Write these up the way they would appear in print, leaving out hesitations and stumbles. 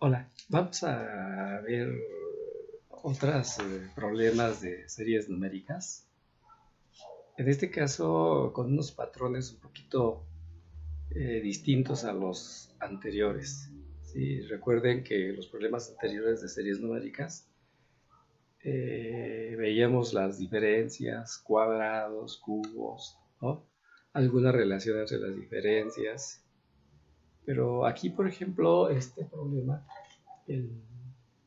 Hola, vamos a ver otros problemas de series numéricas. En este caso, con unos patrones un poquito distintos a los anteriores. ¿Sí? Recuerden que los problemas anteriores de series numéricas veíamos las diferencias, cuadrados, cubos, ¿no? Alguna relación entre las diferencias. Pero aquí, por ejemplo, este problema, el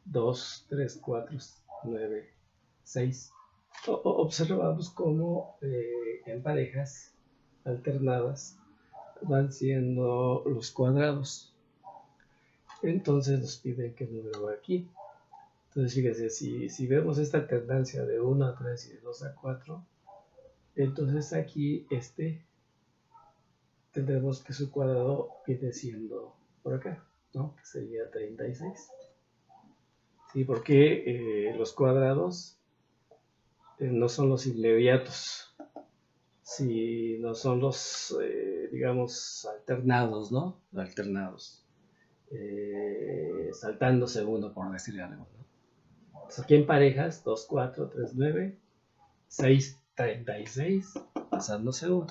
2, 3, 4, 9, 6. Observamos cómo en parejas alternadas van siendo los cuadrados. Entonces nos piden qué número va aquí. Entonces fíjense, si vemos esta alternancia de 1 a 3 y de 2 a 4, entonces aquí tendremos que su cuadrado viene siendo por acá, ¿no? Que sería 36. ¿Sí? Porque los cuadrados no son los inmediatos, si no son los, digamos, alternados, ¿no? Alternados, saltándose uno, por decir algo, ¿no? Entonces aquí en parejas, 2, 4, 3, 9, 6, 36, pasándose uno,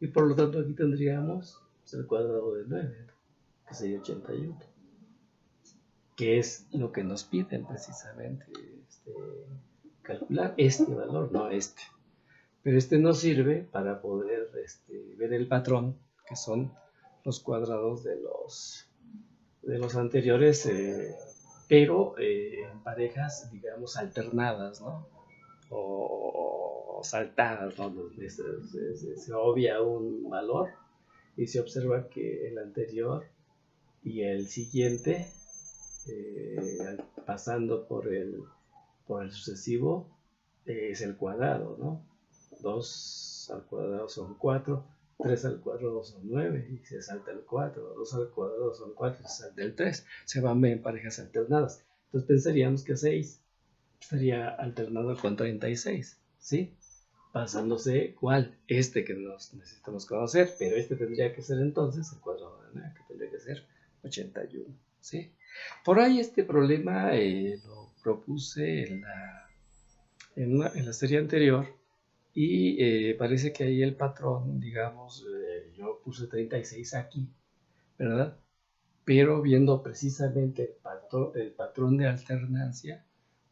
y por lo tanto aquí tendríamos el cuadrado de 9, ¿no? Que sería 81, que es lo que nos piden precisamente calcular este valor, no este. Pero este nos sirve para poder ver el patrón, que son los cuadrados de los anteriores, pero en parejas, digamos, alternadas, ¿no? O saltadas, ¿no? Se obvia un valor y se observa que el anterior y el siguiente, pasando por el sucesivo, es el cuadrado, ¿no? 2 al cuadrado son 4, 3 al cuadrado son 9 y se salta el 4, 2 al cuadrado son 4 y se salta el 3. Se van en parejas alternadas. Entonces pensaríamos que 6 estaría alternado con 36, ¿sí? Pasándose cuál, que nos necesitamos conocer, pero tendría que ser entonces el cuadrado de 9, que tendría que ser 81, ¿sí? Por ahí este problema lo propuse en la serie anterior y parece que ahí el patrón, digamos, yo puse 36 aquí, ¿verdad? Pero viendo precisamente el patrón de alternancia,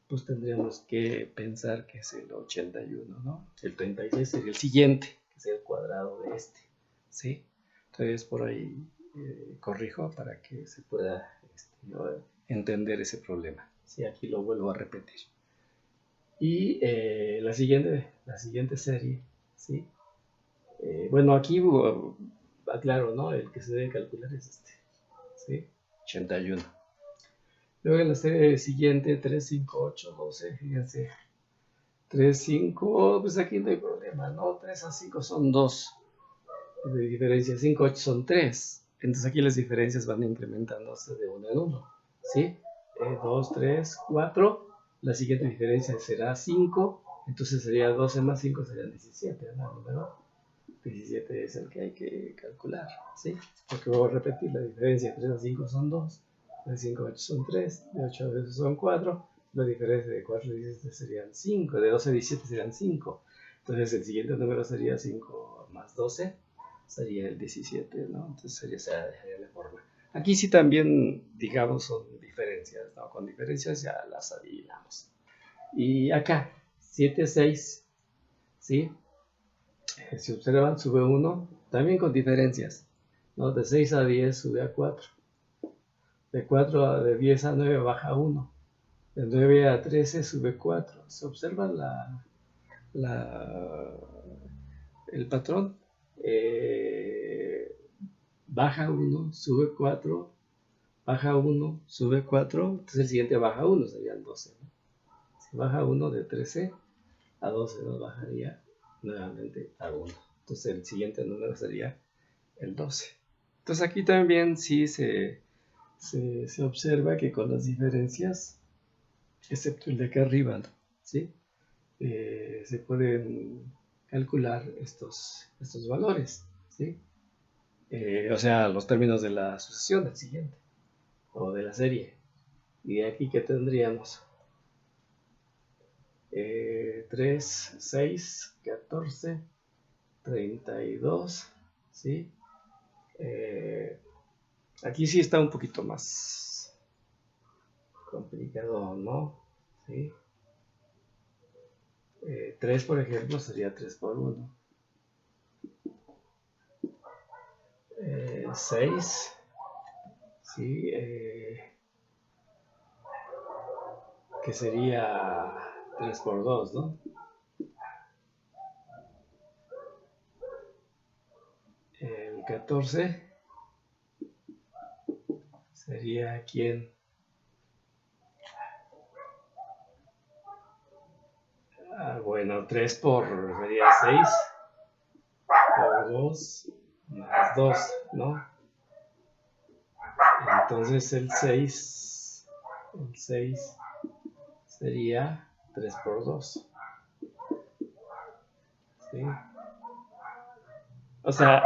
pues tendríamos que pensar que es el 81, ¿no? El 36 sería el siguiente, que es el cuadrado de ¿sí? Entonces por ahí corrijo para que se pueda entender ese problema. Sí, aquí lo vuelvo a repetir. Y la siguiente serie, ¿sí? Bueno, aquí aclaro, ¿no? El que se debe calcular es ¿sí? 81. Luego en la serie siguiente, 3, 5, 8, 12, fíjense. 3, 5, pues aquí no hay problema, ¿no? 3 a 5 son 2 de diferencia, 5, 8 son 3. Entonces aquí las diferencias van incrementándose de 1 en 1, ¿sí? 2, 3, 4. La siguiente diferencia será 5. Entonces sería 12 más 5 serían 17, ¿no? Número 17 es el que hay que calcular, ¿sí? Porque voy a repetir, la diferencia de 3 a 5 son 2, de 5 a 8 son 3, de 8 a 12 son 4, la diferencia de 4 a 17 serían 5, de 12 a 17 serían 5. Entonces el siguiente número sería 5 más 12, sería el 17, ¿no? Entonces sería la forma. Aquí sí también, digamos, son diferencias, ¿no? Con diferencias ya las adivinamos. Y acá, 7, 6, ¿sí? Si observan, sube 1, también con diferencias, ¿no? De 6 a 10 sube a 4, de 10 a 9 baja 1, de 9 a 13 sube 4. Se observa la, el patrón, baja 1, sube 4, baja 1, sube 4, entonces el siguiente baja 1, serían 12, ¿no? Si baja 1 de 13 a 12 nos bajaría nuevamente a 1. Entonces el siguiente número sería el 12. Entonces aquí también sí se observa que con las diferencias, excepto el de acá arriba, ¿sí? Se pueden calcular estos valores, ¿sí? O sea, los términos de la sucesión del siguiente. o de la serie. Y aquí que tendríamos 3, 6, 14, 32, ¿sí? Aquí sí está un poquito más complicado, ¿no? ¿Sí? 3, por ejemplo, sería 3 por 1. 6, ¿sí? Que sería 3 por 2, ¿no? El 14 sería ¿quién? Bueno, 3 por sería 6 por 2 más 2, ¿no? Entonces el 6 sería 3 por 2, ¿sí? O sea,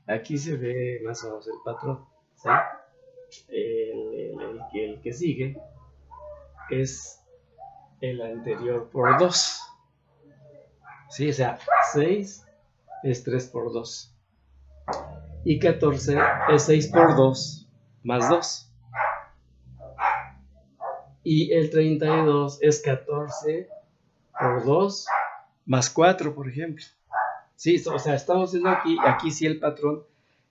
aquí se ve más o menos el patrón, ¿sí? El que sigue es el anterior por 2, ¿sí? O sea, 6 es 3 por 2 y 14 es 6 por 2 más 2 y el 32 es 14 por 2 más 4, por ejemplo. Sí, o sea, estamos viendo aquí sí el patrón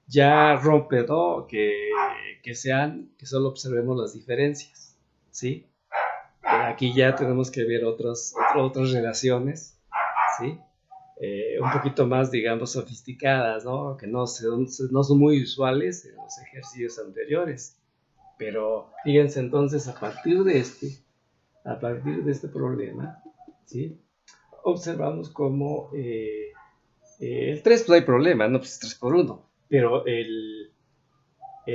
ya rompe, ¿no? Que solo observemos las diferencias, ¿sí? Aquí ya tenemos que ver otras relaciones, ¿sí? Un poquito más, digamos, sofisticadas, ¿no? Que no son muy usuales en los ejercicios anteriores. Pero fíjense entonces, a partir de este problema, ¿sí? Observamos cómo el 3, pues no hay problema, ¿no? Pues es 3 por 1. Pero el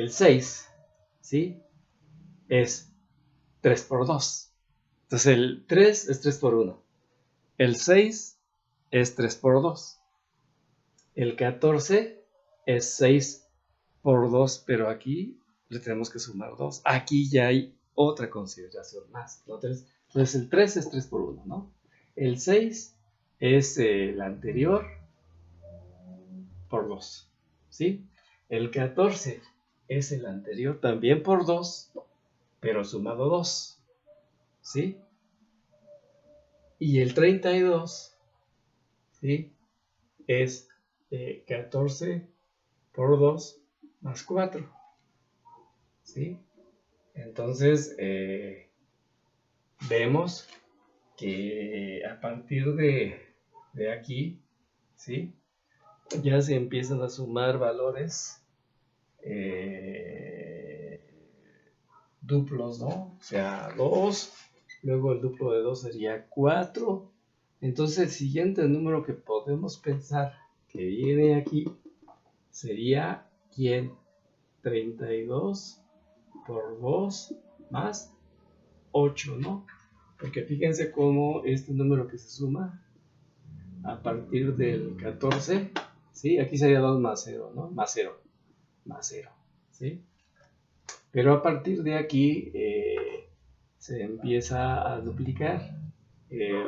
6, ¿sí? Es 3 por 2. Entonces el 3 es 3 por 1. El 6 es 3 por 2. El 14 es 6 por 2, pero aquí le tenemos que sumar 2. Aquí ya hay otra consideración más. Entonces el 3 es 3 por 1, ¿no? El 6 es el anterior por 2, ¿sí? El 14 es el anterior también por 2, pero sumado 2, ¿sí? Y el 32, ¿sí? Es 14 por 2 más 4, ¿sí? Entonces, vemos que a partir de aquí, ¿sí? Ya se empiezan a sumar valores duplos, ¿no? O sea, 2, luego el duplo de 2 sería 4. Entonces el siguiente número que podemos pensar que viene aquí sería ¿quién? 32 por 2 más 8, ¿no? Porque fíjense cómo este número que se suma a partir del 14, ¿sí? Aquí sería 2 más 0, ¿no? Más 0, ¿sí? Pero a partir de aquí se empieza a duplicar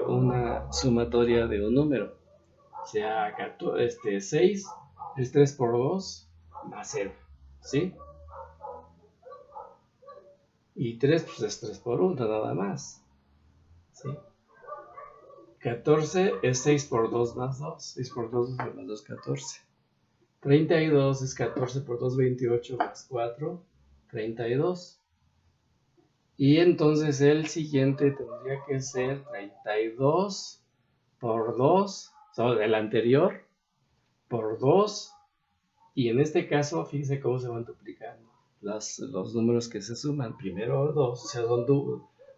una sumatoria de un número. O sea, 6 es 3 por 2 más 0, ¿sí? Y 3 pues es 3 por 1 nada más, ¿sí? 14 es 6 por 2 más 2, 6 por 2 más 2, 14. 32 es 14 por 2, 28 más 4, 32. Y entonces el siguiente tendría que ser 32 por 2, o sea, el anterior, por 2. Y en este caso, fíjense cómo se van duplicando los números que se suman. Primero 2, o sea,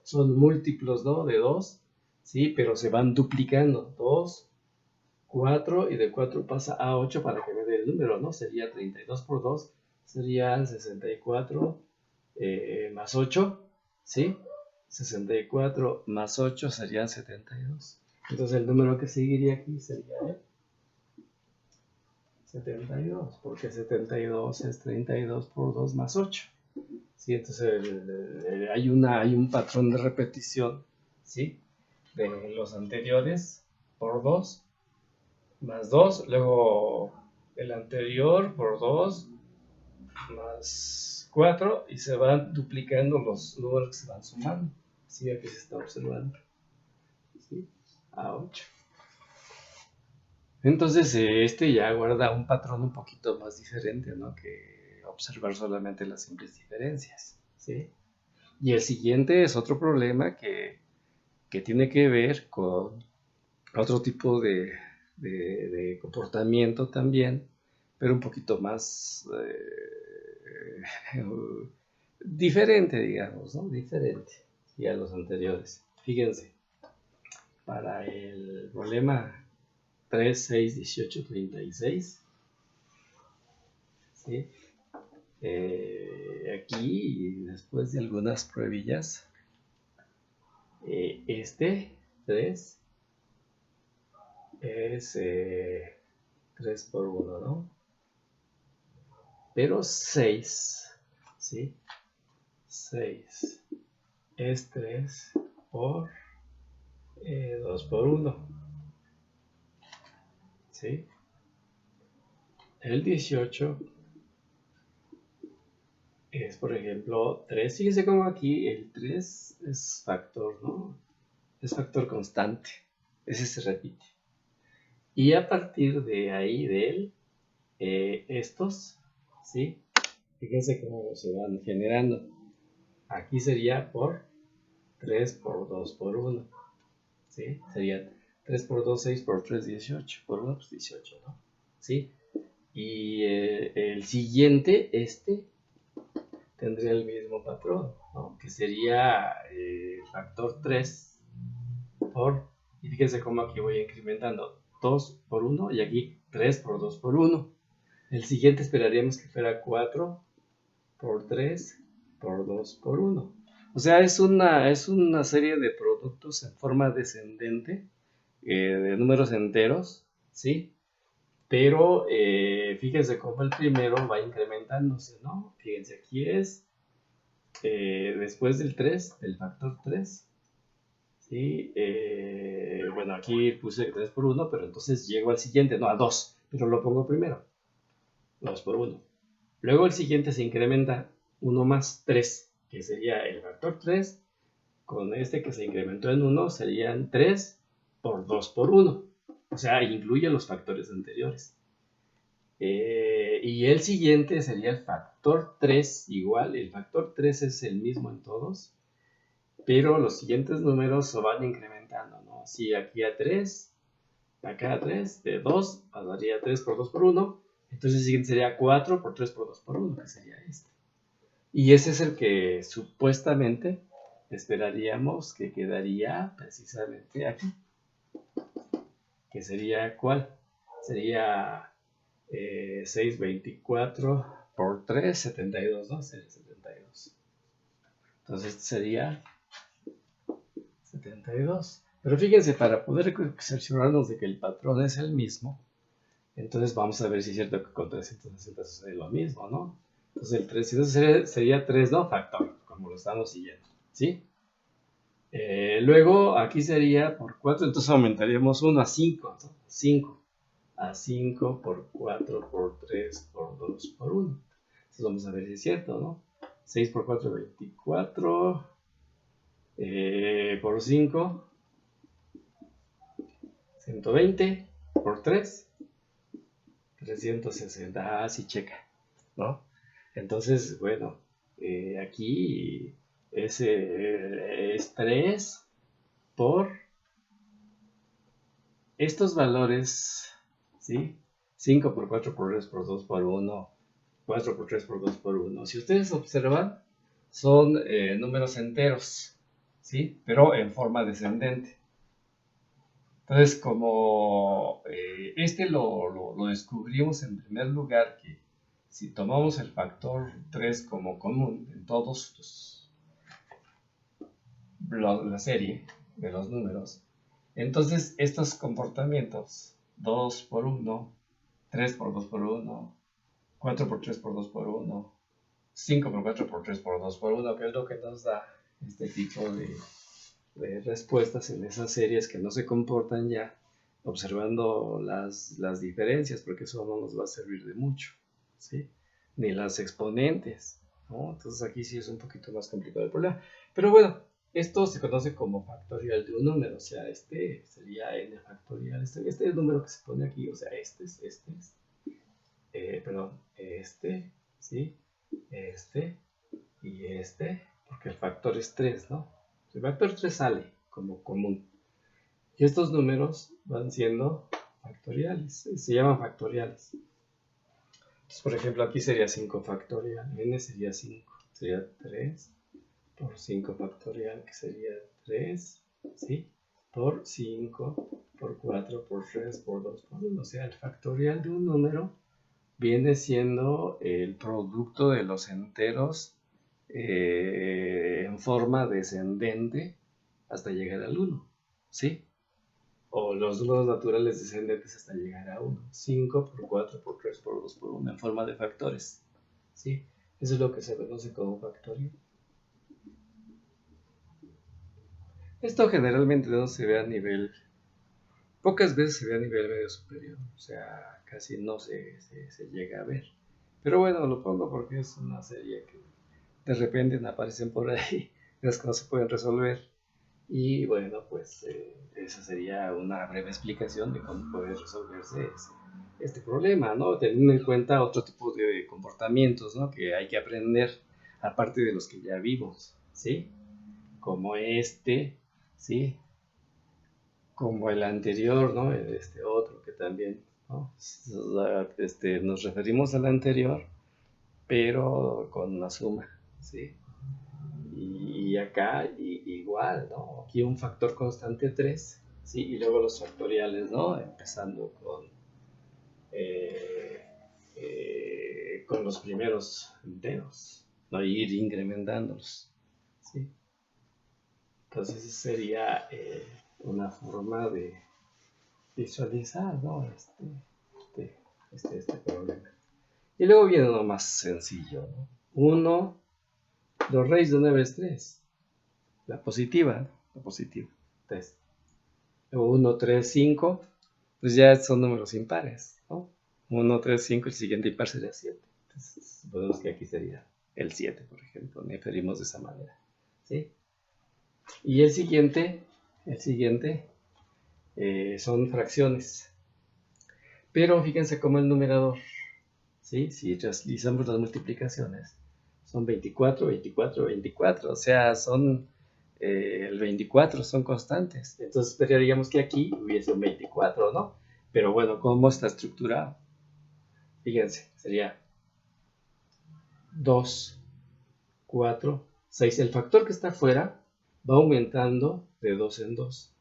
son múltiplos, ¿no? De 2, ¿sí? Pero se van duplicando. 2, 4 y de 4 pasa a 8 para que me dé el número, ¿no? Sería 32 por 2, serían 64 más 8, ¿sí? 64 más 8 serían 72. Entonces el número que seguiría aquí sería el 72, porque 72 es 32 por 2 más 8, ¿sí? Entonces hay un patrón de repetición, ¿sí? De los anteriores por 2 más 2, luego el anterior por 2 más 4 y se van duplicando los números que se van sumando. ¿Sí? Aquí se está observando. ¿Sí? A 8. Entonces este ya guarda un patrón un poquito más diferente, ¿no? Que observar solamente las simples diferencias, ¿sí? Y el siguiente es otro problema que tiene que ver con otro tipo de comportamiento también, pero un poquito más diferente, digamos, ¿no? Diferente y a los anteriores. Fíjense, para el problema 3, 6, 18, 36, ¿sí? Aquí, después de algunas pruebillas, este 3 es 3 por 1, ¿no? Pero 6, ¿sí? 6 es 3 por 2 por 1, ¿sí? El 18 es, por ejemplo, 3. Fíjense cómo aquí el 3 es factor, ¿no? Es factor constante. Ese se repite. Y a partir de ahí, de él, estos, ¿sí? Fíjense cómo se van generando. Aquí sería por 3 por 2 por 1, ¿sí? Sería 3 por 2, 6 por 3, 18. Por 1, pues 18, ¿no? ¿Sí? Y el siguiente, tendría el mismo patrón, ¿no? Que sería factor 3 por, y fíjense cómo aquí voy incrementando 2 por 1 y aquí 3 por 2 por 1. El siguiente esperaríamos que fuera 4 por 3 por 2 por 1. O sea, es una serie de productos en forma descendente de números enteros, ¿sí? Pero fíjense cómo el primero va incrementándose, ¿no? Fíjense, aquí es después del 3, del factor 3, ¿sí? Bueno, aquí puse 3 por 1, pero entonces llego al siguiente, no, a 2, pero lo pongo primero, 2 por 1. Luego el siguiente se incrementa 1 más 3, que sería el factor 3, con este que se incrementó en 1 serían 3 por 2 por 1. O sea, incluye los factores anteriores. Y el siguiente sería el factor 3, igual, el factor 3 es el mismo en todos, pero los siguientes números se van incrementando, ¿no? Si aquí a 3, acá a 3, de 2 pasaría a 3 por 2 por 1, entonces el siguiente sería 4 por 3 por 2 por 1, que sería este. Y ese es el que supuestamente esperaríamos que quedaría precisamente aquí. ¿Que sería cuál? Sería 624 por 3, 72, ¿no? Sería 72. Entonces sería 72. Pero fíjense, para poder cerciorarnos de que el patrón es el mismo, entonces vamos a ver si es cierto que con 360 sucede lo mismo, ¿no? Entonces el 300 sería 3, ¿no? Factor, como lo estamos siguiendo, ¿sí? Luego aquí sería por 4, entonces aumentaríamos 1 a 5, ¿no? 5 a 5 por 4 por 3 por 2 por 1. Entonces vamos a ver si es cierto, ¿no? 6 por 4, 24 por 5, 120 por 3, 360. Ah, sí, checa, ¿no? Entonces, bueno, aquí es 3 por estos valores, ¿sí? 5 por 4 por 3 por 2 por 1, 4 por 3 por 2 por 1. Si ustedes observan, son números enteros, ¿sí? Pero en forma descendente. Entonces, como lo descubrimos en primer lugar, que si tomamos el factor 3 como común en todos la serie de los números, entonces estos comportamientos, 2 por 1, 3 por 2 por 1, 4 por 3 por 2 por 1, 5 por 4 por 3 por 2 por 1, que es lo que nos da este tipo de respuestas en esas series que no se comportan ya observando las diferencias, porque eso no nos va a servir de mucho, ¿sí? Ni las exponentes, ¿no? Entonces aquí sí es un poquito más complicado el problema. Pero bueno, esto se conoce como factorial de un número, o sea, este sería n factorial, este número que se pone aquí, o sea, ¿sí? Y porque el factor es 3, ¿no? El factor 3 sale como común. Y estos números van siendo factoriales, se llaman factoriales. Entonces, por ejemplo, aquí sería 5 factorial, n sería 5, sería 3 por 5 factorial, que sería 3, ¿sí? Por 5, por 4, por 3, por 2, por 1. O sea, el factorial de un número viene siendo el producto de los enteros en forma descendente hasta llegar al 1, ¿sí? O los números naturales descendentes hasta llegar a 1. 5 por 4 por 3 por 2 por 1 en forma de factores, ¿sí? Eso es lo que se conoce como factorial. Esto generalmente no se ve a nivel, pocas veces se ve a nivel medio superior, o sea, casi no se llega a ver. Pero bueno, lo pongo porque es una serie que de repente aparecen por ahí, las que no se pueden resolver. Y bueno, pues esa sería una breve explicación de cómo puede resolverse este problema, ¿no? Teniendo en cuenta otro tipo de comportamientos, ¿no? Que hay que aprender, aparte de los que ya vimos, ¿sí? Como ¿sí? Como el anterior, ¿no? Este otro que también, ¿no? Nos referimos al anterior, pero con una suma, ¿sí? Y acá igual, ¿no? Aquí un factor constante 3, ¿sí? Y luego los factoriales, ¿no? Empezando con los primeros enteros, ¿no? Y ir incrementándolos, ¿sí? Entonces sería una forma de visualizar, ¿no? Este problema. Y luego viene uno más sencillo, ¿no? 1, 2 raíz de 9 es 3. La positiva, 3. 1, 3, 5, pues ya son números impares, ¿no? 1, 3, 5, el siguiente impar sería 7. Entonces, podemos que aquí sería el 7, por ejemplo, referimos de esa manera, ¿sí? Y el siguiente son fracciones. Pero fíjense cómo el numerador, ¿sí? Si realizamos las multiplicaciones, son 24, 24, 24, o sea, son el 24 son constantes. Entonces esperaríamos que aquí hubiese un 24, ¿no? Pero bueno, ¿cómo está estructurado? Fíjense, sería 2, 4, 6. El factor que está afuera va aumentando de 2 en 2.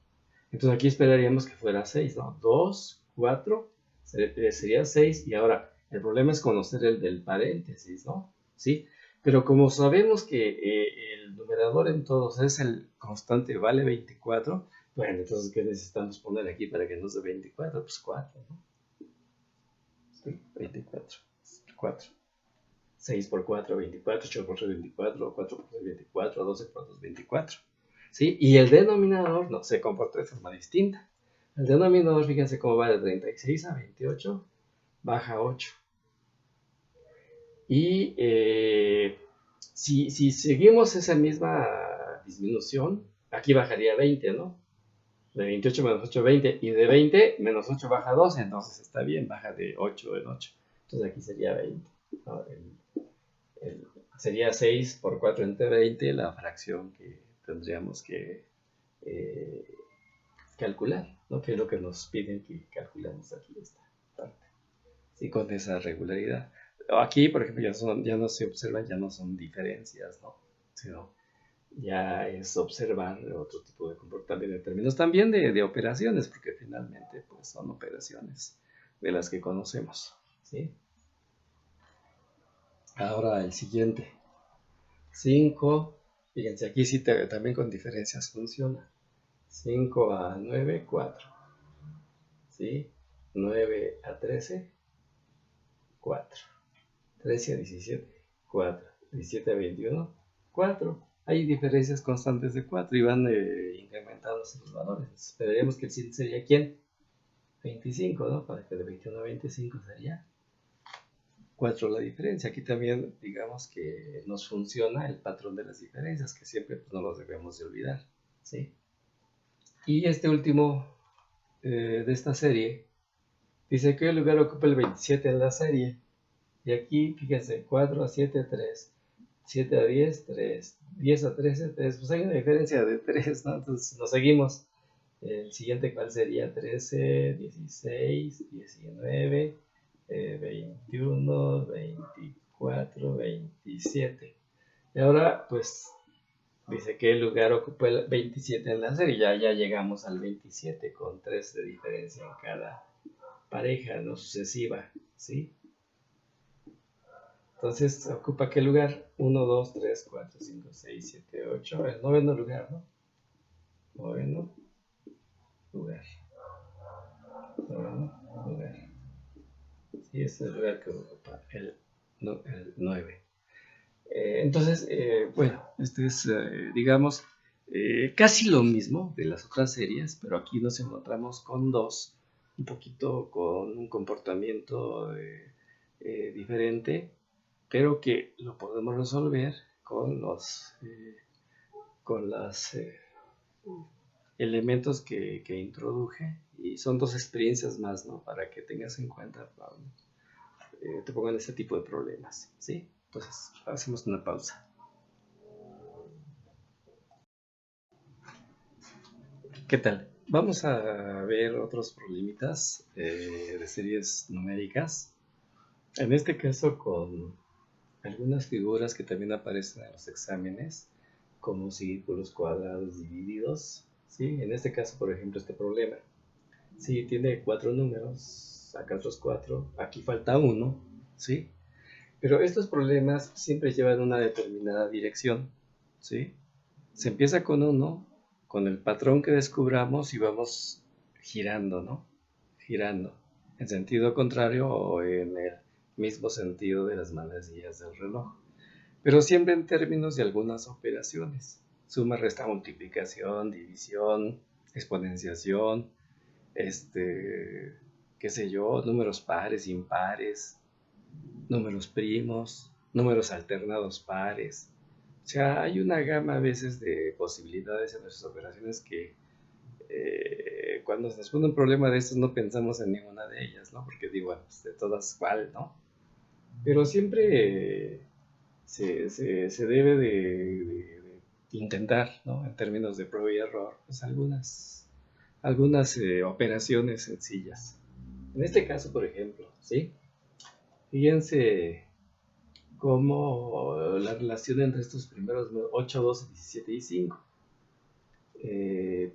Entonces aquí esperaríamos que fuera 6, ¿no? 2, 4, sería 6. Y ahora, el problema es conocer el del paréntesis, ¿no? ¿Sí? Pero como sabemos que el numerador en todos es el constante vale 24, bueno, entonces, ¿qué necesitamos poner aquí para que nos dé 24? Pues 4, ¿no? Sí, 24, 4. 6 por 4, 24, 8 por 3, 24, 4 por 3, 24, 12 por 2, 24. ¿Sí? Y el denominador no se comporta de forma distinta. El denominador, fíjense cómo va de 36 a 28, baja 8. Y si seguimos esa misma disminución, aquí bajaría 20, ¿no? De 28 menos 8, 20. Y de 20 menos 8 baja 12, entonces está bien, baja de 8 en 8. Entonces aquí sería 20, ¿no? Sería 6 por 4 entre 20, la fracción que tendríamos que calcular, ¿no? Que es lo que nos piden que calculemos aquí esta parte, ¿sí? Con esa regularidad. Aquí, por ejemplo, ya no se observan, ya no son diferencias, ¿no? Sino ya es observar otro tipo de comportamiento en términos también de operaciones, porque finalmente pues, son operaciones de las que conocemos, ¿sí? Ahora el siguiente. 5, fíjense, aquí sí también con diferencias funciona. 5 a 9, 4. ¿Sí? 9 a 13, 4. 13 a 17, 4. 17 a 21, 4. Hay diferencias constantes de 4 y van incrementándose los valores. Esperaríamos que el siguiente sería ¿quién? 25, ¿no? Para que de 21 a 25 sería 4 la diferencia. Aquí también digamos que nos funciona el patrón de las diferencias, que siempre pues, no los debemos de olvidar, ¿sí? Y este último de esta serie dice que el lugar ocupa el 27 en la serie. Y aquí, fíjense, 4 a 7, 3. 7 a 10, 3. 10 a 13, 3. Pues hay una diferencia de 3, ¿no? Entonces nos seguimos. El siguiente, ¿cuál sería? 13, 16, 19, 21, 24, 27. Y ahora, pues, dice que el lugar ocupa el 27 en la serie. Ya llegamos al 27 con 3 de diferencia en cada pareja, no sucesiva, ¿sí? Entonces, ¿ocupa qué lugar? 1, 2, 3, 4, 5, 6, 7, 8. El noveno lugar, ¿no? Noveno lugar. Noveno lugar. Sí, es el lugar que ocupa el 9. Entonces, bueno, este es, digamos, casi lo mismo de las otras series, pero aquí nos encontramos con dos, un poquito con un comportamiento diferente, pero que lo podemos resolver con los elementos que introduje, y son dos experiencias más, ¿no? Para que tengas en cuenta, te pongan este tipo de problemas, ¿sí? Entonces, hacemos una pausa. ¿Qué tal? Vamos a ver otros problemitas de series numéricas. En este caso con algunas figuras que también aparecen en los exámenes, como círculos, cuadrados, divididos. ¿Sí? En este caso, por ejemplo, este problema. Si tiene 4 números, acá otros 4, aquí falta 1, ¿sí? Pero estos problemas siempre llevan una determinada dirección, ¿sí? Se empieza con 1, con el patrón que descubramos y vamos girando, ¿no? Girando, en sentido contrario o en el mismo sentido de las manecillas del reloj. Pero siempre en términos de algunas operaciones. Suma, resta, multiplicación, división, exponenciación, qué sé yo, números pares, impares, números primos, números alternados pares. O sea, hay una gama a veces de posibilidades en nuestras operaciones que cuando se nos pone un problema de estos no pensamos en ninguna de ellas, ¿no? Porque digo, bueno, pues de todas cuál, ¿no? Pero siempre se debe de intentar, ¿no? En términos de prueba y error, pues algunas operaciones sencillas. En este caso, por ejemplo, ¿sí? Fíjense cómo la relación entre estos primeros 8, 12, 17 y 5.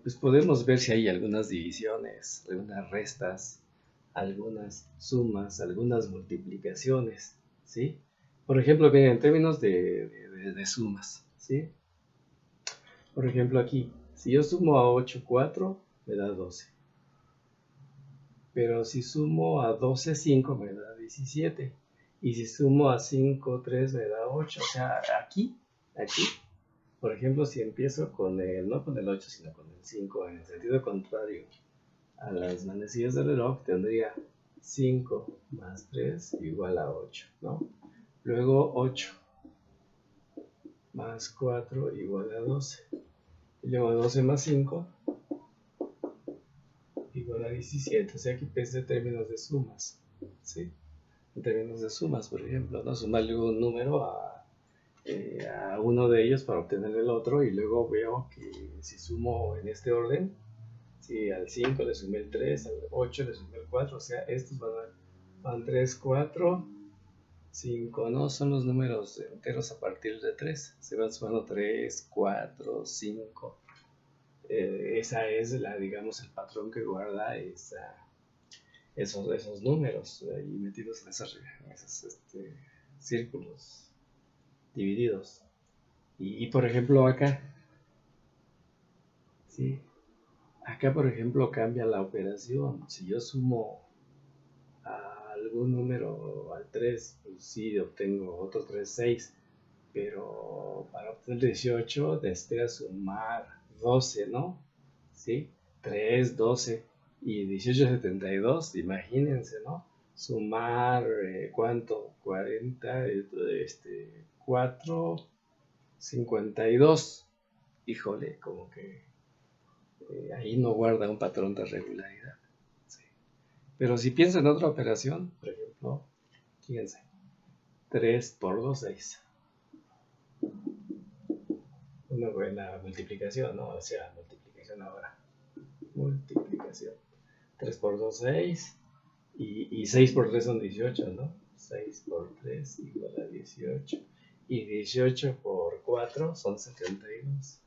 Pues podemos ver si hay algunas divisiones, algunas restas, algunas sumas, algunas multiplicaciones, ¿sí? Por ejemplo, bien, en términos de sumas, ¿sí? Por ejemplo, aquí, si yo sumo a 8, 4, me da 12. Pero si sumo a 12, 5, me da 17. Y si sumo a 5, 3, me da 8. O sea, aquí, por ejemplo, si empiezo con no con el 8, sino con el 5, en el sentido contrario a las manecillas del reloj, tendría 5 más 3 igual a 8, ¿no? Luego 8 más 4 igual a 12. Y luego 12 más 5 igual a 17. O sea, aquí pensé en términos de sumas, ¿sí? En términos de sumas, por ejemplo, ¿no? Sumarle un número a uno de ellos para obtener el otro, y luego veo que si sumo en este orden, si al 5 le sumé el 3, al 8 le sumé el 4, o sea, estos van 3, 4, 5, ¿no? Son los números enteros a partir de 3, se van sumando 3, 4, 5. Esa es digamos, el patrón que guarda esos números ahí metidos en esos círculos divididos. Y por ejemplo acá, ¿sí? Acá por ejemplo cambia la operación. Si yo sumo a algún número al 3, pues sí obtengo otro 3, 6. pero para obtener 18 necesitaría sumar 12, ¿no? ¿Sí? 3, 12 y 18, 72, imagínense, ¿no? Sumar, ¿cuánto? 40, 4, 52. Híjole, como que ahí no guarda un patrón de regularidad. ¿Sí? Pero si pienso en otra operación, por ejemplo, fíjense, 3 por 2, 6. Una buena multiplicación, ¿no? O sea, multiplicación ahora. Multiplicación. 3 por 2, 6. Y 6 por 3 son 18, ¿no? 6 por 3 igual a 18. Y 18 por 4 son 72.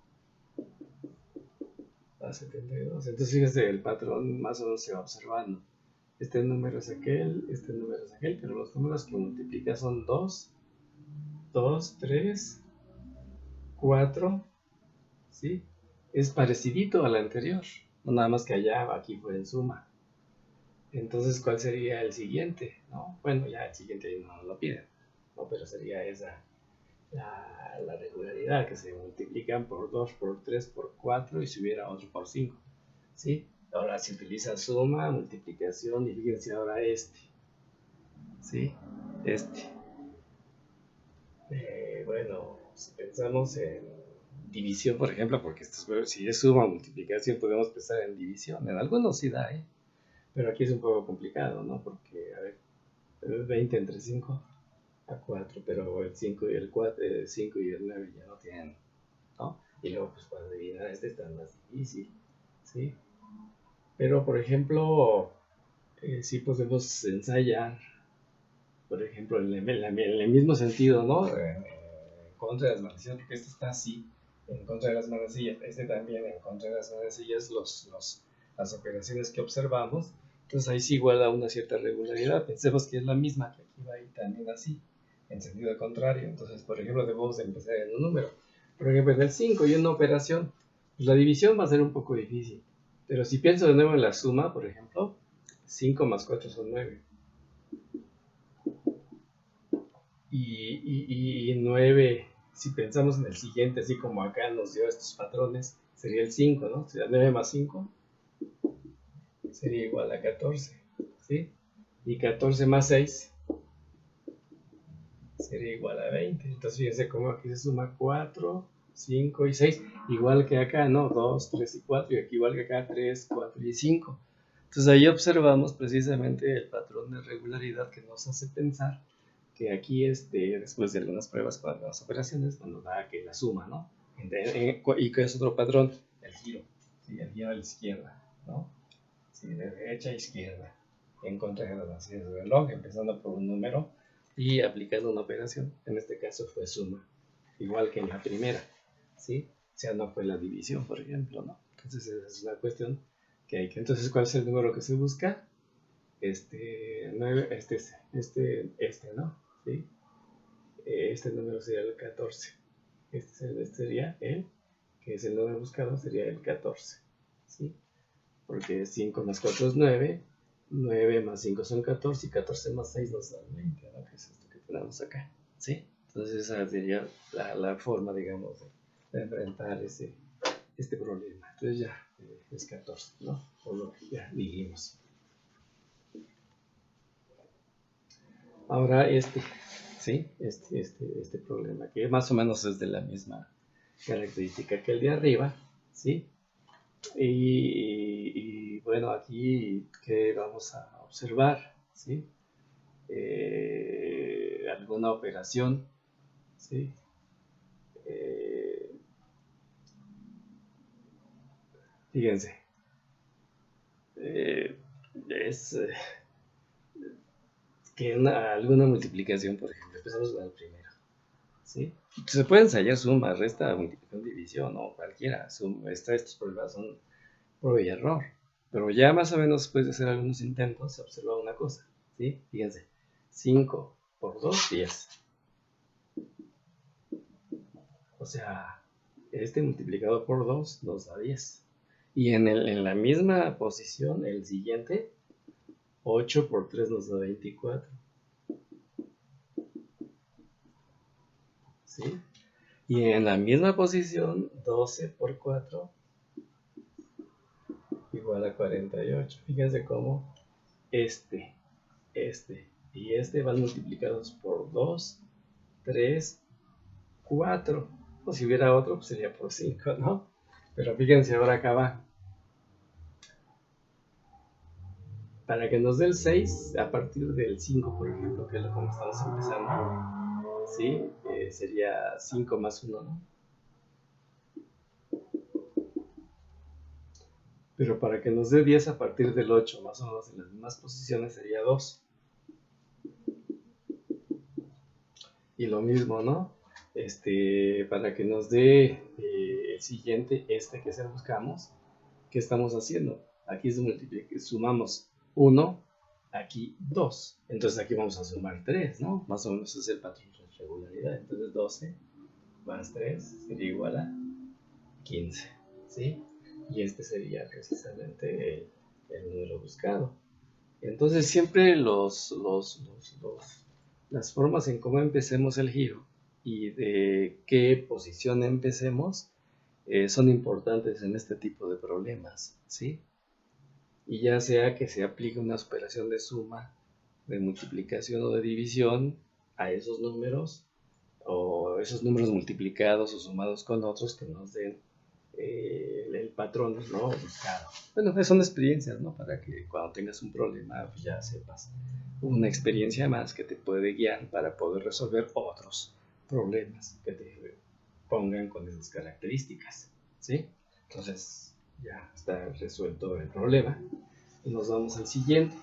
A 72. Entonces, fíjense, el patrón más o menos se va observando. Este número es aquel, este número es aquel, pero los números que multiplica son 2, 2, 3, 4, ¿sí? Es parecidito al anterior, no nada más que allá, aquí fue en suma. Entonces, ¿cuál sería el siguiente? ¿No? Bueno, ya el siguiente no lo piden, ¿no? Pero sería esa, la regularidad, que se multiplican por 2, por 3, por 4 y si hubiera otro por 5, ¿sí? Ahora se utiliza suma, multiplicación y fíjense ahora ¿sí? Bueno, si pensamos en división, por ejemplo, porque si es suma o multiplicación, podemos pensar en división. En algunos sí da, ¿eh? Pero aquí es un poco complicado, ¿no? Porque, a ver, 20 entre 5 a 4, pero el 5 y el 4, el 5 y el 9 ya no tienen, ¿no? Y luego, pues para adivinar está más difícil, ¿sí? Pero, por ejemplo, sí podemos ensayar, por ejemplo, en el mismo sentido, ¿no? En contra de las manecillas, porque este está así, en contra de las manecillas, este también en contra de las manecillas, las operaciones que observamos, entonces ahí sí guarda una cierta regularidad. Pensemos que es la misma, que aquí va a ir también así, en sentido contrario. Entonces, por ejemplo, debemos empezar en un número. Por ejemplo, en el 5 y una operación, pues la división va a ser un poco difícil. Pero si pienso de nuevo en la suma, por ejemplo, 5 más 4 son 9. Y 9, si pensamos en el siguiente, así como acá nos dio estos patrones, sería el 5, ¿no? Sería 9 más 5, sería igual a 14, ¿sí? Y 14 más 6 sería igual a 20. Entonces fíjense cómo aquí se suma 4, 5 y 6, igual que acá, ¿no? 2, 3 y 4, y aquí igual que acá 3, 4 y 5. Entonces ahí observamos precisamente el patrón de regularidad que nos hace pensar que aquí, después de algunas pruebas para las operaciones, nos da que la suma, ¿no? ¿Y qué es otro patrón? El giro, ¿sí? El giro a la izquierda, ¿no? Sí, de derecha a izquierda, en contra de las manecillas del reloj, empezando por un número y aplicando una operación. En este caso fue suma, igual que en la primera, ¿sí? O sea, no fue la división, por ejemplo, ¿no? Entonces, esa es una cuestión que hay que. Entonces, ¿cuál es el número que se busca? 9, ¿no? ¿Sí? Este número sería el 14. Este sería el, que es el número buscado, sería el 14. ¿Sí? Porque 5 más 4 es 9, 9 más 5 son 14 y 14 más 6 nos da 20, ¿no? Que es esto que tenemos acá. ¿Sí? Entonces esa sería la forma, digamos, de enfrentar este problema. Entonces ya es 14, ¿no? Por lo que ya dijimos. Ahora ¿sí? Este problema, que más o menos es de la misma característica que el de arriba, ¿sí? Y bueno, aquí que vamos a observar, ¿sí? Alguna operación, ¿sí? Fíjense, eh, es que alguna multiplicación, por ejemplo, empezamos con el primero, ¿sí? Se puede ensayar suma, resta, multiplicación, división, o cualquiera. Estos problemas son prueba y error. Pero ya más o menos después de hacer algunos intentos, se observa una cosa, ¿sí? Fíjense, 5 por 2, 10. O sea, multiplicado por 2 nos da 10. Y en la misma posición, el siguiente, 8 por 3 nos da 24. ¿sí? Y en la misma posición, 12 por 4 igual a 48. Fíjense cómo este y este van multiplicados por 2, 3, 4. O si hubiera otro, pues sería por 5, ¿no? Pero fíjense ahora acá abajo. Para que nos dé el 6, a partir del 5, por ejemplo, que es lo que estamos empezando, ¿sí? Sería 5 más 1, ¿no? Pero para que nos dé 10 a partir del 8, más o menos en las mismas posiciones, sería 2. Y lo mismo, ¿no? Para que nos dé el siguiente, que es el buscamos, ¿qué estamos haciendo? Aquí sumamos 1, aquí 2. Entonces aquí vamos a sumar 3, ¿no? Más o menos es el patrón de regularidad. Entonces 12 más 3 sería igual a 15, ¿sí? Y este sería precisamente el número buscado. Entonces siempre las formas en cómo empecemos el giro y de qué posición empecemos son importantes en este tipo de problemas, ¿sí? Y ya sea que se aplique una operación de suma, de multiplicación o de división a esos números, o esos números multiplicados o sumados con otros que nos den el patrón, ¿no? Buscado. Bueno, son experiencias, ¿no? Para que cuando tengas un problema pues ya sepas una experiencia más que te puede guiar para poder resolver otros problemas que te pongan con esas características, ¿sí? Entonces ya está resuelto el problema y nos vamos al siguiente.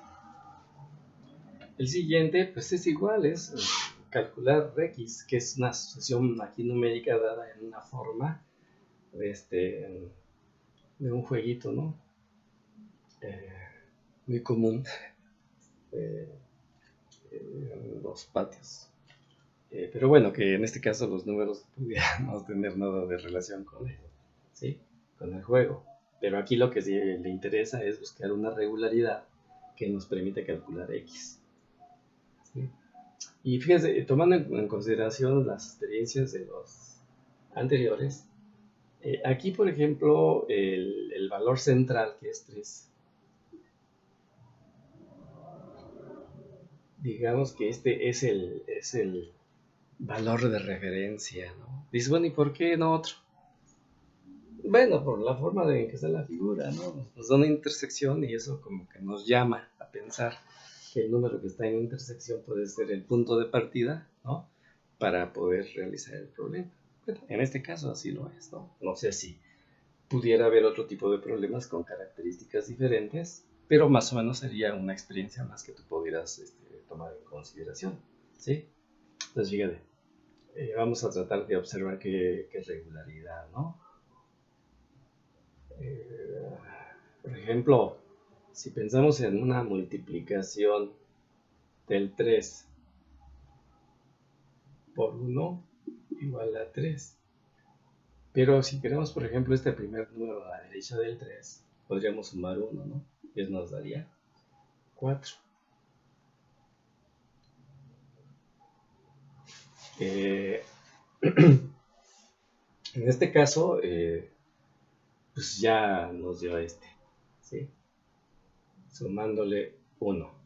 El siguiente pues es igual, es calcular X, que es una asociación aquí numérica dada en una forma de un jueguito, ¿no? Muy común en los patios. Pero bueno, que en este caso los números pudieran no tener nada de relación con él, ¿sí? Con el juego. Pero aquí lo que sí le interesa es buscar una regularidad que nos permite calcular X, ¿sí? Y fíjense, tomando en consideración las experiencias de los anteriores, aquí por ejemplo el valor central, que es 3, digamos que este es el valor de referencia, ¿no? Dices, bueno, ¿y por qué no otro? Bueno, por la forma de que está la figura, ¿no? Nos da una intersección y eso como que nos llama a pensar que el número que está en intersección puede ser el punto de partida, ¿no? Para poder realizar el problema. Bueno, en este caso así lo es, ¿no? No sé si pudiera haber otro tipo de problemas con características diferentes, pero más o menos sería una experiencia más que tú pudieras tomar en consideración, ¿sí? Entonces, fíjate, vamos a tratar de observar qué regularidad, ¿no? Por ejemplo, si pensamos en una multiplicación del 3 por 1 igual a 3. Pero si queremos, por ejemplo, este primer número a la derecha del 3, podríamos sumar 1, ¿no? Y eso nos daría 4. En este caso, pues ya nos dio ¿sí? Sumándole 1.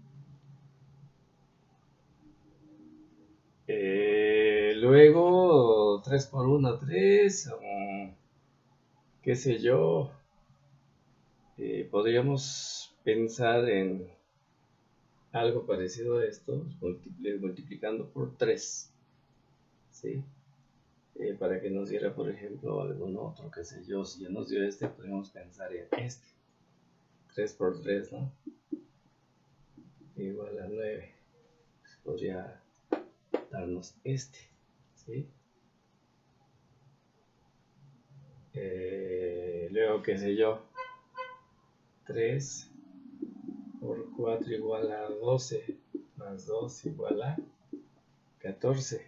Luego 3 por 1, 3, qué sé yo, podríamos pensar en algo parecido a esto, multiplicando por 3, ¿sí? Para que nos diera, por ejemplo, algún otro, qué sé yo, si ya nos dio podríamos pensar en 3 por 3, ¿no? Igual a 9, pues podría darnos ¿sí? Luego, qué sé yo, 3 por 4 igual a 12, más 2 igual a 14,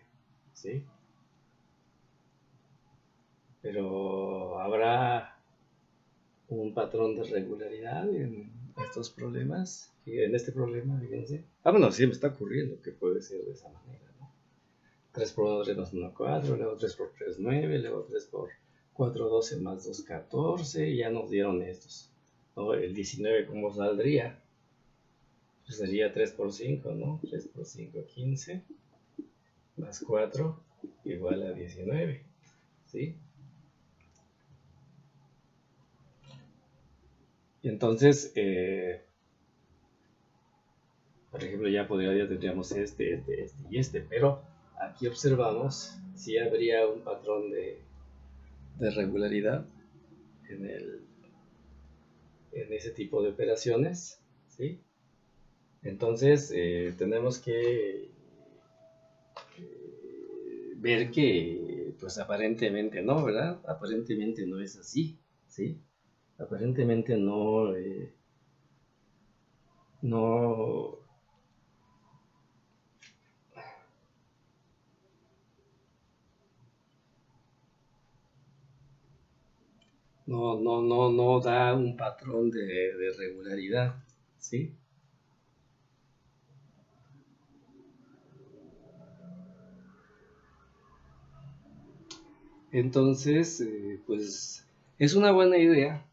¿sí? Pero habrá un patrón de regularidad en estos problemas, en este problema, fíjense. Bueno, sí me está ocurriendo que puede ser de esa manera, ¿no? 3 por 1, 3 más 1, 4, luego 3 por 3, 9, luego 3 por 4, 12 más 2, 14, y ya nos dieron estos, ¿no? El 19, ¿cómo saldría? Pues sería 3 por 5, ¿no? 3 por 5, 15, más 4, igual a 19, ¿sí? Y entonces, por ejemplo, ya tendríamos este y este, pero aquí observamos si habría un patrón de regularidad en ese tipo de operaciones, ¿sí? Entonces, tenemos que ver que, pues aparentemente no, ¿verdad? Aparentemente no es así, ¿sí? Aparentemente no, no, no da un patrón de regularidad, ¿sí? Entonces, pues es una buena idea,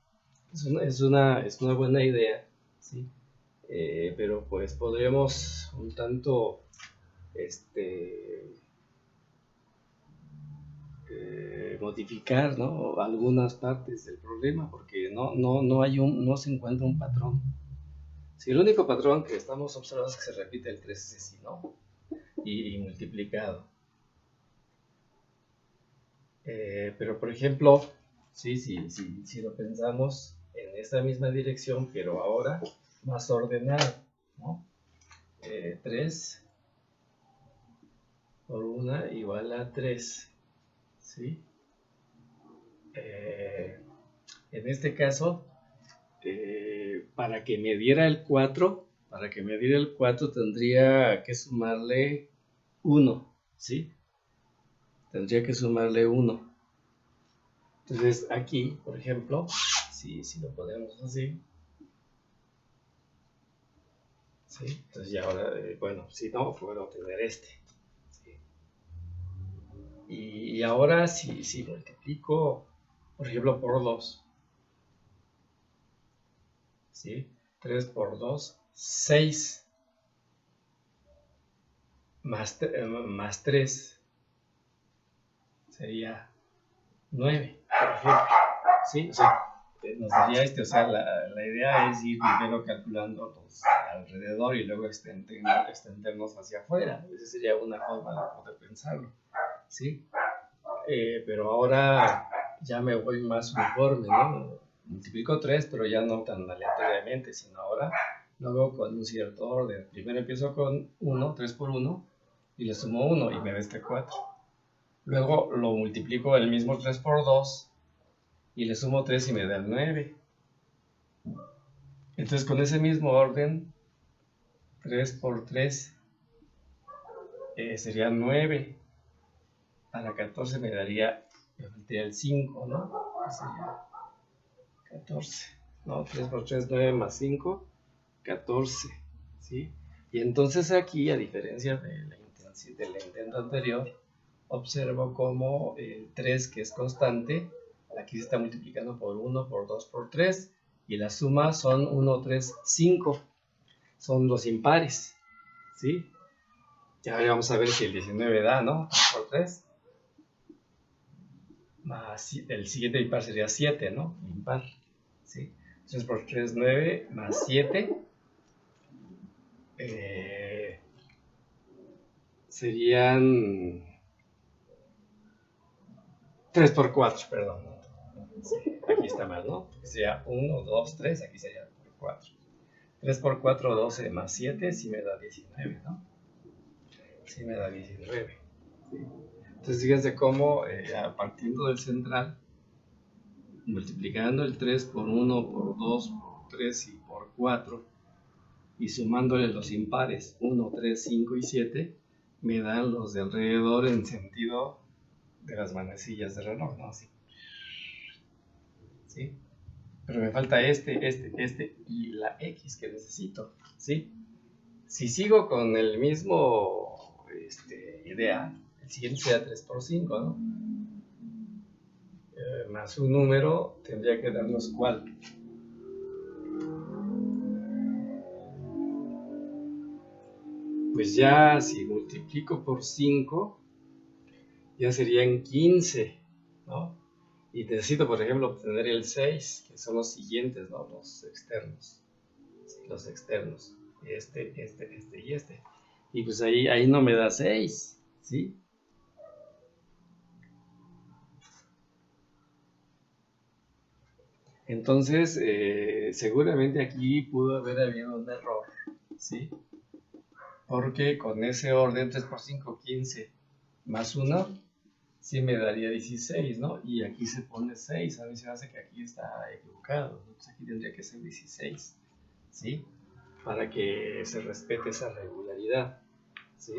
es una buena idea, ¿sí? Pero pues podremos un tanto, modificar, ¿no? Algunas partes del problema, porque no se encuentra un patrón. Si el único patrón que estamos observando es que se repite el 3 así, ¿no? Y multiplicado. Pero por ejemplo, si lo pensamos en esa misma dirección, pero ahora más ordenado, ¿no? 3 por 1 igual a 3, ¿sí? En este caso, para que me diera el 4, tendría que sumarle 1, ¿sí? Tendría que sumarle 1. Entonces aquí, por ejemplo, si lo ponemos así, ¿sí? Entonces ya ahora, bueno, si no, puedo obtener este, ¿sí? Y ahora si multiplico, por ejemplo, por 2, ¿sí? 3 por 2, 6, más 3, sería 9, por ejemplo, ¿sí? O sea, nos daría o sea, la idea es ir primero calculando los alrededor y luego extendernos hacia afuera. Esa sería una forma de poder pensarlo, ¿sí? Pero ahora ya me voy más uniforme, ¿no? Multiplico 3, pero ya no tan aleatoriamente, sino ahora lo hago con un cierto orden. Primero empiezo con 1, 3 por 1, y le sumo 1 y me da este 4. Luego lo multiplico el mismo 3 por 2 y le sumo 3 y me da el 9. Entonces con ese mismo orden, 3 por 3 sería 9. A la 14 me daría el 5, ¿no? Sería 14. ¿No? 3 por 3, 9 más 5, 14. ¿Sí? Y entonces aquí, a diferencia del intento anterior, observo como el 3, que es constante, aquí se está multiplicando por 1, por 2, por 3, y la suma son 1, 3, 5. Son los impares, ¿sí? Y ahora vamos a ver si el 19 da, ¿no? 3 por 3. Más el siguiente impar sería 7, ¿no? Impar, ¿sí? 3 por 3, 9, más 7. Serían 3 por 4, perdón. Sí, aquí está mal, ¿no? Sería 1, 2, 3, aquí sería por 4. 3 por 4, 12 más 7, sí me da 19, ¿no? Sí me da 19. ¿Sí? Entonces fíjense cómo, partiendo del central, multiplicando el 3 por 1, por 2, por 3 y por 4, y sumándole los impares 1, 3, 5 y 7, me dan los de alrededor en sentido de las manecillas del reloj, ¿no? Así. ¿Sí? Pero me falta este y la X que necesito, ¿sí? Si sigo con el mismo idea, el siguiente sea 3 por 5, ¿no? Más un número tendría que darnos ¿cuál? Pues ya si multiplico por 5, ya serían 15, ¿no? Y necesito, por ejemplo, obtener el 6, que son los siguientes, ¿no? Los externos. Sí, los externos. Este y este. Y pues ahí no me da 6, ¿sí? Entonces, seguramente aquí pudo haber habido un error, ¿sí? Porque con ese orden 3 por 5, 15 más 1, sí me daría 16, ¿no? Y aquí se pone 6, a mí se me hace que aquí está equivocado, ¿no? Pues aquí tendría que ser 16, ¿sí? Para que se respete esa regularidad, ¿sí?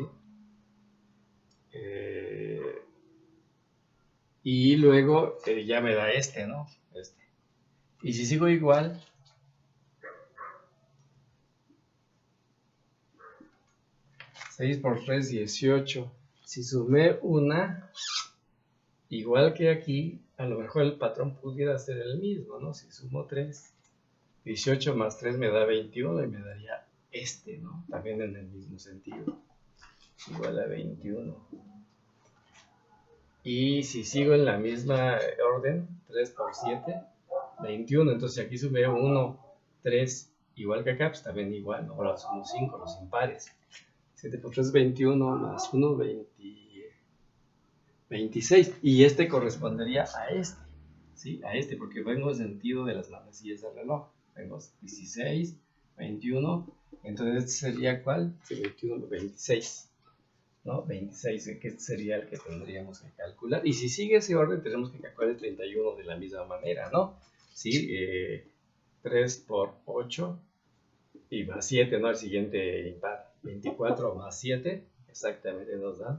Y luego ya me da este, ¿no? Este. Y si sigo igual, 6 por 3, 18. Si sumé una, igual que aquí, a lo mejor el patrón pudiera ser el mismo, ¿no? Si sumo 3, 18 más 3 me da 21 y me daría este, ¿no? También en el mismo sentido. Igual a 21. Y si sigo en la misma orden, 3 por 7, 21. Entonces aquí sumé 1, 3, igual que acá, pues también igual, ¿no? Ahora sumo 5, los impares. 7 por 3, 21, más 1, 26. Y este correspondería a este, ¿sí? A este, porque vengo en sentido de las manecillas del reloj. Vengo 16, 21. Entonces, ¿sería cuál? Sí, 21, 26. ¿No? 26, que sería el que tendríamos que calcular. Y si sigue ese orden, tenemos que calcular el 31 de la misma manera, ¿no? ¿Sí? 3 por 8 y más 7, ¿no? El siguiente impar. 24 más 7, exactamente nos da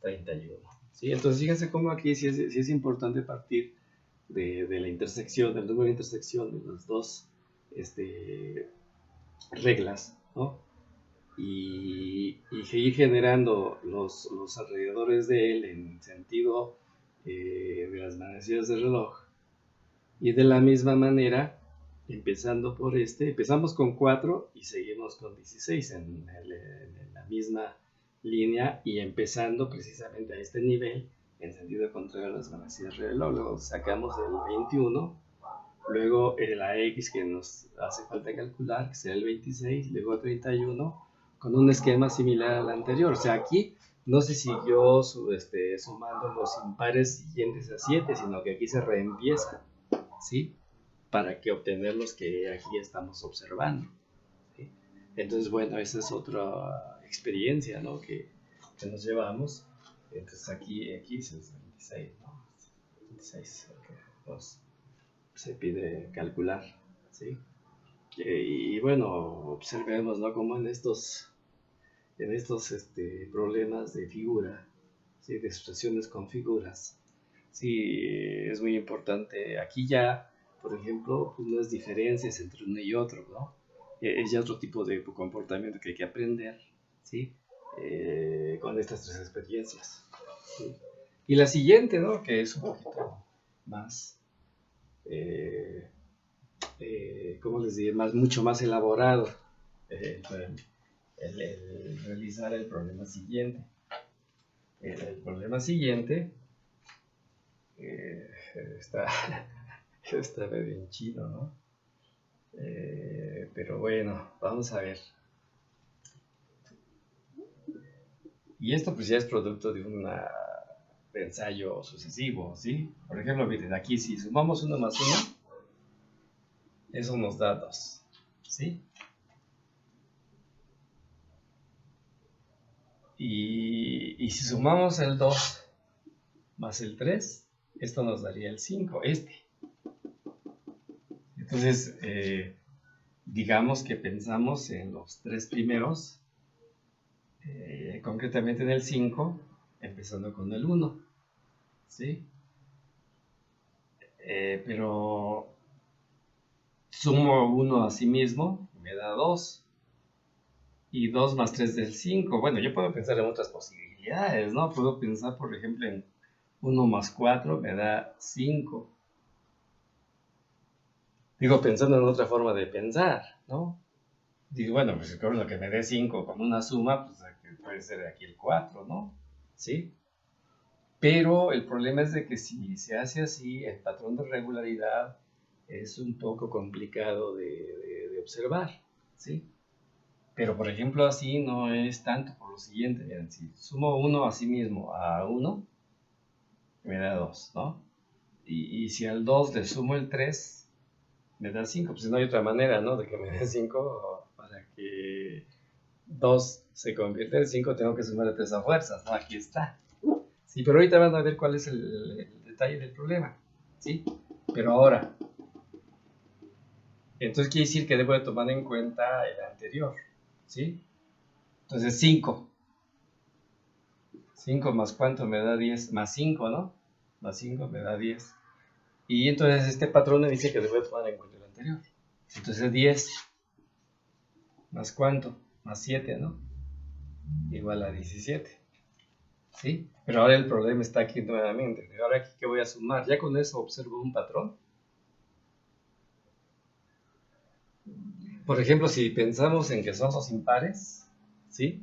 31. ¿Sí? Entonces, fíjense cómo aquí sí es importante partir de la intersección, del número de intersección de las dos reglas, ¿no? Y ir generando los alrededores de él en sentido de las manecillas del reloj. Y de la misma manera, empezando por empezamos con 4 y seguimos con 16 en la misma línea y empezando precisamente a este nivel en sentido contrario a las manecillas del reloj. Luego sacamos el 21, luego la X que nos hace falta calcular, que será el 26, luego 31, con un esquema similar al anterior. O sea, aquí no se siguió sumando los impares siguientes a 7, sino que aquí se reempieza, ¿sí? Para que obtener los que aquí estamos observando, ¿sí? Entonces, bueno, esa es otra experiencia, ¿no? que nos llevamos. Entonces aquí es el 26, ¿no? 26, que se pide calcular, ¿sí? Y bueno, observemos, ¿no? Como en estos problemas de figura, ¿sí? De sucesiones con figuras, sí, es muy importante. Aquí ya, por ejemplo, pues no es diferencias entre uno y otro, ¿no? Es ya otro tipo de comportamiento que hay que aprender, ¿sí? Con estas tres experiencias, ¿sí? Y la siguiente, ¿no? Que es un poquito más, ¿cómo les diré? Mucho más elaborado, el realizar el problema siguiente. El problema siguiente está medio en chino, ¿no? Pero bueno, vamos a ver. Y esto pues ya es producto de un ensayo sucesivo, ¿sí? Por ejemplo, miren, aquí si sumamos 1 más 1, eso nos da 2, ¿sí? Y si sumamos el 2 más el 3, esto nos daría el 5, Entonces, digamos que pensamos en los tres primeros, concretamente en el 5, empezando con el 1, ¿sí? Pero sumo 1 a sí mismo, me da 2, y 2 más 3 del 5. Bueno, yo puedo pensar en otras posibilidades, posibilidades, ¿no? Puedo pensar, por ejemplo, en 1 más 4 me da 5. Digo, pensando en otra forma de pensar, ¿no? Digo, bueno, pues con lo que me dé 5 con una suma, pues puede ser aquí el 4, ¿no? ¿Sí? Pero el problema es de que si se hace así, el patrón de regularidad es un poco complicado de observar, ¿sí? Pero por ejemplo así no es tanto por lo siguiente, miren, si sumo 1 a sí mismo a 1, me da 2, ¿no? Y si al 2 le sumo el 3, me da 5, pues no hay otra manera, ¿no? De que me dé 5 para que 2 se convierta en 5, tengo que sumar 3 a fuerzas, ¿no? Aquí está. Sí, pero ahorita van a ver cuál es el detalle del problema, ¿sí? Pero ahora, entonces quiere decir que debo de tomar en cuenta el anterior, ¿sí? Entonces 5. 5 más cuánto me da 10, más 5, ¿no? Más 5 me da 10. Y entonces este patrón me dice que debo de tomar en cuenta el anterior. Entonces 10 más cuánto, más 7, ¿no? Igual a 17. ¿Sí? Pero ahora el problema está aquí nuevamente. Ahora aquí, ¿qué voy a sumar? Ya con eso observo un patrón. Por ejemplo, si pensamos en que son los impares, ¿sí?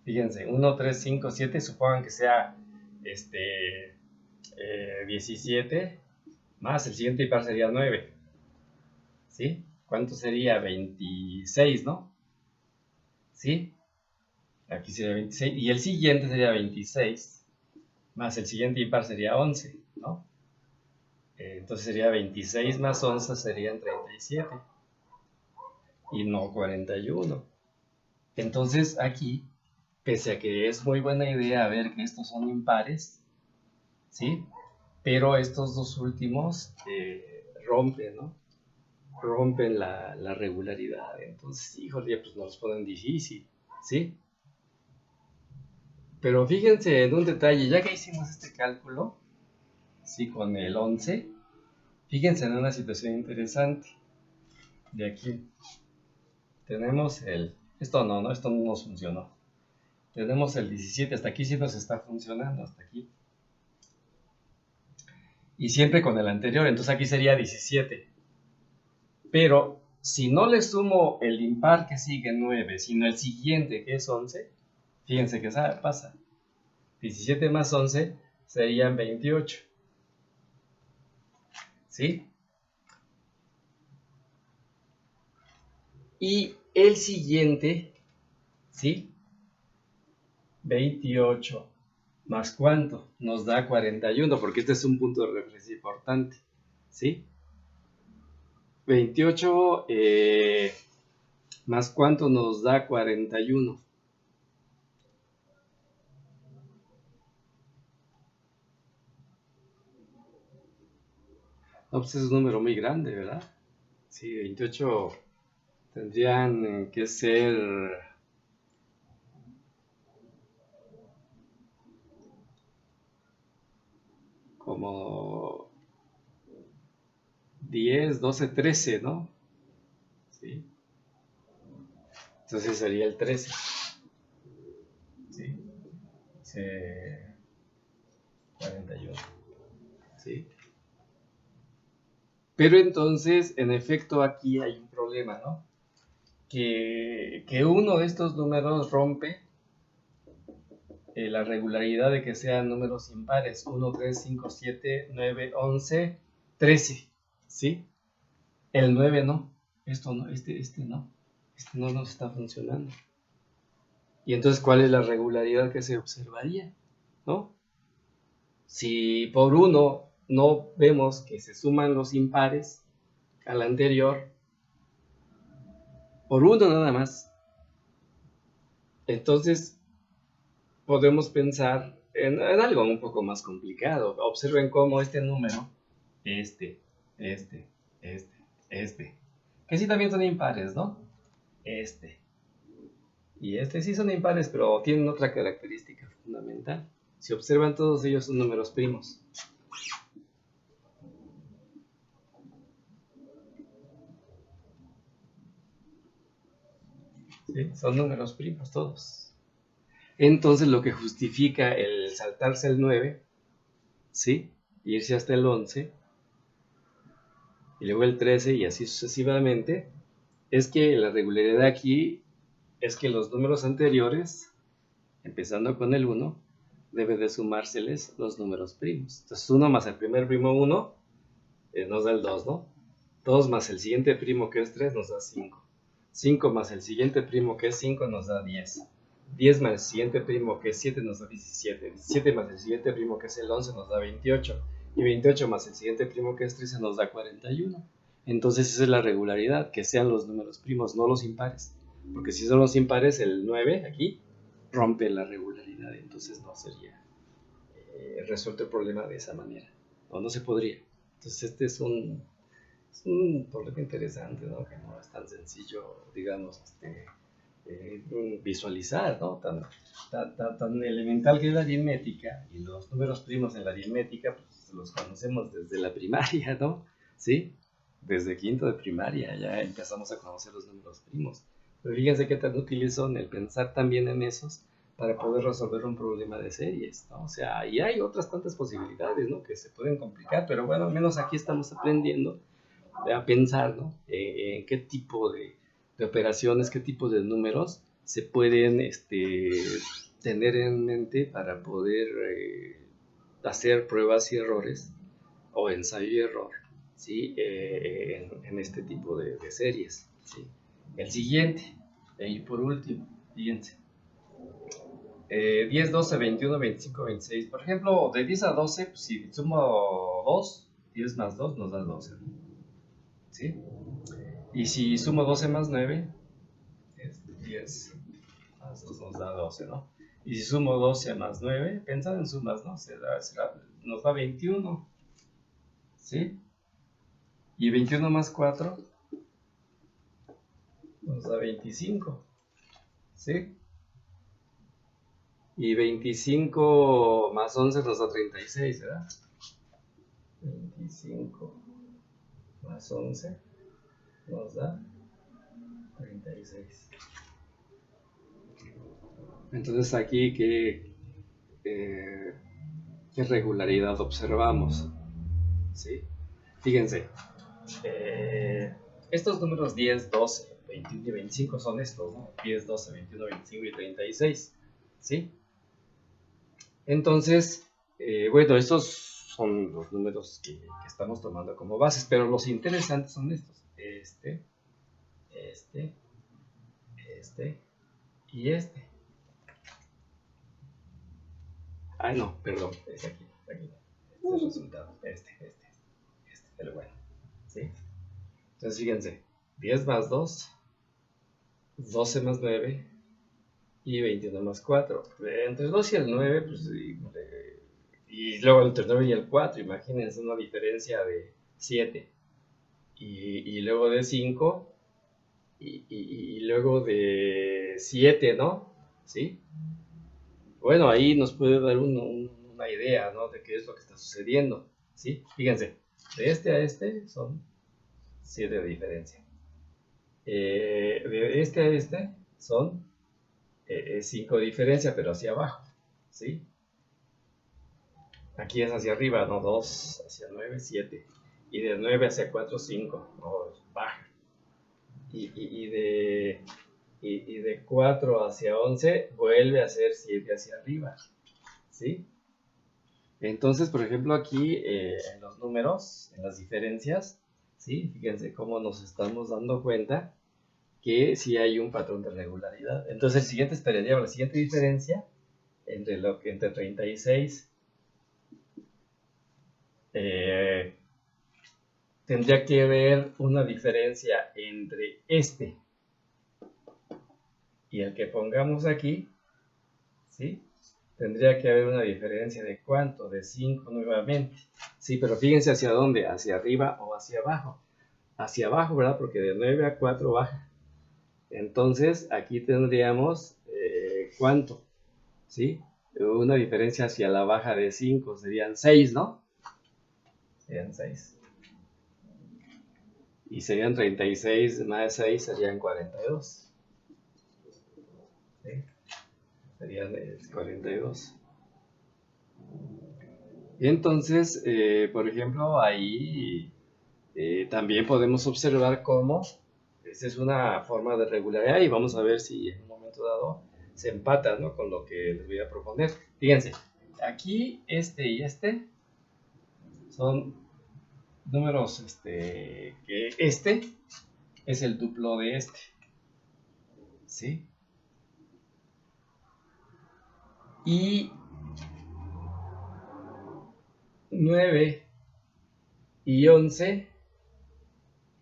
Fíjense, 1, 3, 5, 7, supongan que sea 17, más el siguiente impar sería 9, ¿sí? ¿Cuánto sería? 26, ¿no? ¿Sí? Aquí sería 26, y el siguiente sería 26, más el siguiente impar sería 11, ¿no? Entonces sería 26 más 11 serían 37, y no 41. Entonces aquí, pese a que es muy buena idea ver que estos son impares, ¿sí? Pero estos dos últimos rompen, ¿no? Rompen la regularidad. Entonces, híjole, pues nos ponen difícil, ¿sí? Pero fíjense en un detalle, ya que hicimos este cálculo, ¿sí? Con el 11, fíjense en una situación interesante. De aquí tenemos esto no, esto no nos funcionó. Tenemos el 17, hasta aquí sí nos está funcionando, hasta aquí. Y siempre con el anterior, entonces aquí sería 17. Pero si no le sumo el impar que sigue 9, sino el siguiente que es 11, fíjense que pasa. 17 más 11 serían 28. ¿Sí? Y el siguiente, ¿sí? 28 más cuánto? Nos da 41, porque este es un punto de referencia importante. ¿Sí? 28 más cuánto nos da 41. No, pues es un número muy grande, ¿verdad? Sí, 28 tendrían que ser como 10, 12, 13, ¿no? Sí. Entonces sería el 13. ¿Sí? 41. ¿Sí? Pero entonces, en efecto, aquí hay un problema, ¿no? Que uno de estos números rompe la regularidad de que sean números impares. 1, 3, 5, 7, 9, 11, 13. ¿Sí? El 9 no. Esto no, este no. Este no nos está funcionando. Y entonces, ¿cuál es la regularidad que se observaría? ¿No? Si por uno no vemos que se suman los impares al anterior, por uno nada más, entonces podemos pensar en algo un poco más complicado. Observen cómo este número, este, este, este, que sí también son impares, ¿no? Este y este sí son impares, pero tienen otra característica fundamental. Si observan, todos ellos son números primos. ¿Sí? Son números primos todos. Entonces lo que justifica el saltarse el 9, ¿sí? Irse hasta el 11, y luego el 13 y así sucesivamente, es que la regularidad aquí es que los números anteriores, empezando con el 1, debe de sumárseles los números primos. Entonces 1 más el primer primo 1 nos da el 2, ¿no? 2 más el siguiente primo que es 3 nos da 5. 5 más el siguiente primo que es 5 nos da 10. 10 más el siguiente primo que es 7 nos da 17. 17 más el siguiente primo que es el 11 nos da 28. Y 28 más el siguiente primo que es 13 nos da 41. Entonces esa es la regularidad, que sean los números primos, no los impares. Porque si son los impares, el 9 aquí rompe la regularidad, entonces no sería resuelto el problema de esa manera. No se podría. Entonces este es un problema interesante, ¿no? Que no es tan sencillo, digamos, visualizar, ¿no? Tan elemental que es la aritmética, y los números primos en la aritmética, pues los conocemos desde la primaria, ¿no? ¿Sí? Desde quinto de primaria ya empezamos a conocer los números primos. Pero fíjense qué tan útiles son el pensar también en esos para poder resolver un problema de series, ¿no? O sea, y hay otras tantas posibilidades, ¿no? Que se pueden complicar, pero bueno, al menos aquí estamos aprendiendo a pensar, ¿no? En qué tipo de operaciones, qué tipo de números se pueden tener en mente para poder hacer pruebas y errores o ensayo y error, ¿sí? En este tipo de series, ¿sí? El siguiente, y por último, fíjense. 10, 12, 21, 25, 26. Por ejemplo, de 10 a 12, pues, si sumo 2, 10 más 2 nos da 12. ¿Sí? Y si sumo 12 más 9, es 10 más 2 nos da 12, ¿no? Y si sumo 12 más 9, pensad en sumas, ¿no? Nos da 21, ¿sí? Y 21 más 4 nos da 25, ¿sí? Y 25 más 11 nos da 36, ¿verdad? 25 más 11 nos da 36. Entonces aquí ¿qué regularidad observamos? ¿Sí? Fíjense, estos números 10, 12, 21 y 25 son estos, ¿no? 10, 12, 21, 25 y 36, ¿sí? Entonces, bueno, estos son los números que estamos tomando como bases, pero los interesantes son estos, este y este. Ay, no, perdón, es aquí. Este es el resultado, pero bueno, ¿sí? Entonces, fíjense, 10 más 2, 12 más 9 y 21 más 4. Entre el 2 y el 9, pues, y luego entre el 9 y el 4, imagínense una diferencia de 7. Y luego de 5, y luego de 7, ¿no? ¿Sí? Bueno, ahí nos puede dar una idea, ¿no? De qué es lo que está sucediendo, ¿sí? Fíjense, de este a este son 7 de diferencia. De este a este son 5 de diferencia, pero hacia abajo, ¿sí? Aquí es hacia arriba, ¿no? 2 hacia 9, 7. Y de 9 hacia 4, 5, ¿no? Baja. Y de 4 hacia 11 vuelve a ser 7 hacia arriba, ¿sí? Entonces, por ejemplo, aquí en los números, en las diferencias, ¿sí? Fíjense cómo nos estamos dando cuenta que sí hay un patrón de regularidad. Entonces, el siguiente estaría la siguiente diferencia entre 36 tendría que haber una diferencia entre este y el que pongamos aquí, ¿sí? Tendría que haber una diferencia de ¿cuánto? De 5 nuevamente. Sí, pero fíjense hacia dónde, hacia arriba o hacia abajo. Hacia abajo, ¿verdad? Porque de 9 a 4 baja. Entonces, aquí tendríamos ¿cuánto? ¿Sí? Una diferencia hacia la baja de 5, serían 6, ¿no? Serían 6. Y serían 36 más 6, serían 42. ¿Sí? serían 42. Y entonces, por ejemplo, ahí también podemos observar cómo esta es una forma de regularidad y vamos a ver si en un momento dado se empata, ¿no?, con lo que les voy a proponer. Fíjense, aquí este y este son números que este es el duplo de este, ¿sí? Y 9 y 11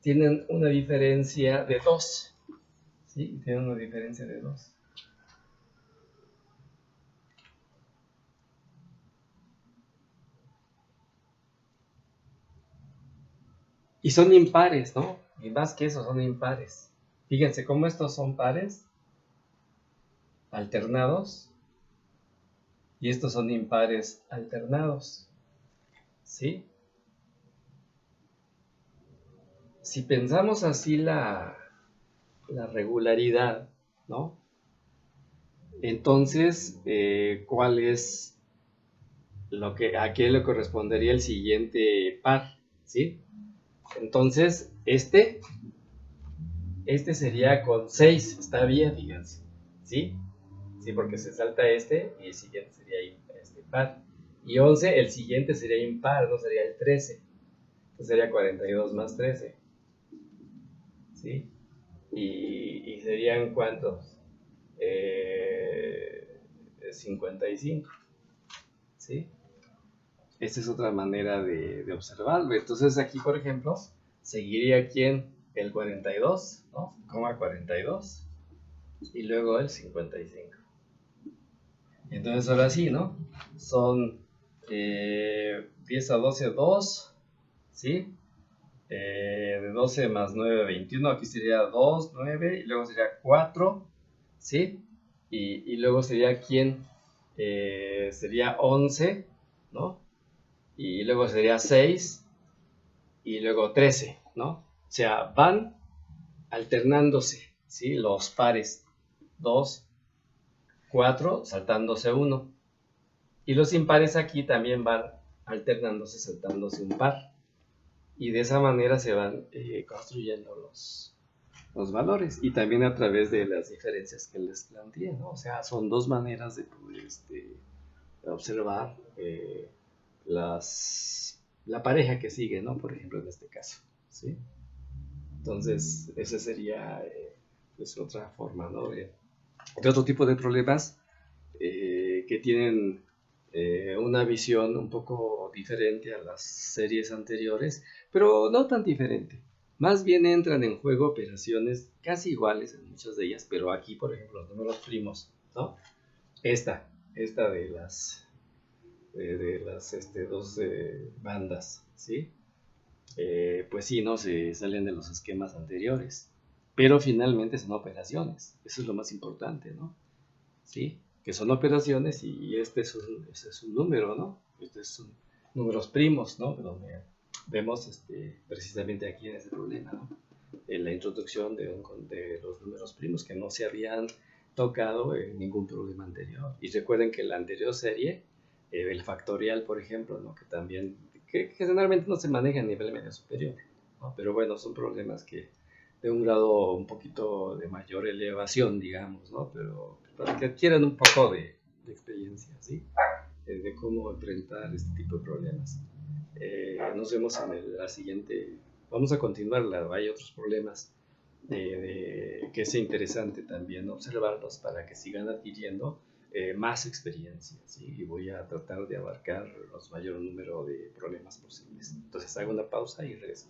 tienen una diferencia de 2, ¿sí? Tienen una diferencia de 2. Y son impares, ¿no? Y más que eso, son impares. Fíjense cómo estos son pares alternados y estos son impares alternados, ¿sí? Si pensamos así la regularidad, ¿no? Entonces, ¿cuál es a qué le correspondería el siguiente par? ¿Sí? Entonces, este sería con 6, está bien, fíjense, ¿sí? Sí, porque se salta este y el siguiente sería par. Y 11, el siguiente sería impar, no sería el 13. Entonces sería 42 más 13, ¿sí? Y serían ¿cuántos? 55, ¿sí? Esta es otra manera de observarlo. Entonces aquí, por ejemplo, seguiría ¿quién? El 42, ¿no? 42 y luego el 55. Entonces ahora sí, ¿no? Son 10 a 12, 2, ¿sí? De 12 más 9, 21. Aquí sería 2, 9, y luego sería 4, ¿sí? Y luego sería ¿quién? Sería 11, ¿no? Y luego sería 6 y luego 13, ¿no? O sea, van alternándose, ¿sí? Los pares 2, 4, saltándose 1. Y los impares aquí también van alternándose, saltándose un par. Y de esa manera se van construyendo los valores. Y también a través de las diferencias que les planteé, ¿no? O sea, son dos maneras de poder observar la pareja que sigue, ¿no? Por ejemplo, en este caso, ¿sí? Entonces, esa sería pues otra forma, ¿no? De otro tipo de problemas que tienen una visión un poco diferente a las series anteriores, pero no tan diferente. Más bien entran en juego operaciones casi iguales en muchas de ellas, pero aquí, por ejemplo, los números primos, ¿no? Esta de las dos bandas, ¿sí? Pues sí, ¿no? Se salen de los esquemas anteriores, pero finalmente son operaciones, eso es lo más importante, ¿no? ¿Sí? Que son operaciones y este es un número, ¿no? Estos son números primos, ¿no? Donde vemos precisamente aquí en este problema, ¿no? En la introducción de los números primos que no se habían tocado en ningún problema anterior. Y recuerden que la anterior serie, el factorial, por ejemplo, ¿no? Que también, que generalmente no se maneja a nivel medio superior, ¿no? Pero bueno, son problemas que de un grado un poquito de mayor elevación, digamos, ¿no? Pero para que adquieran un poco de experiencia, ¿sí? De cómo enfrentar este tipo de problemas. Nos vemos en la siguiente. Vamos a continuar, hay otros problemas que es interesante también observarlos para que sigan adquiriendo más experiencia, ¿sí? Y voy a tratar de abarcar los mayor número de problemas posibles. Entonces hago una pausa y regreso.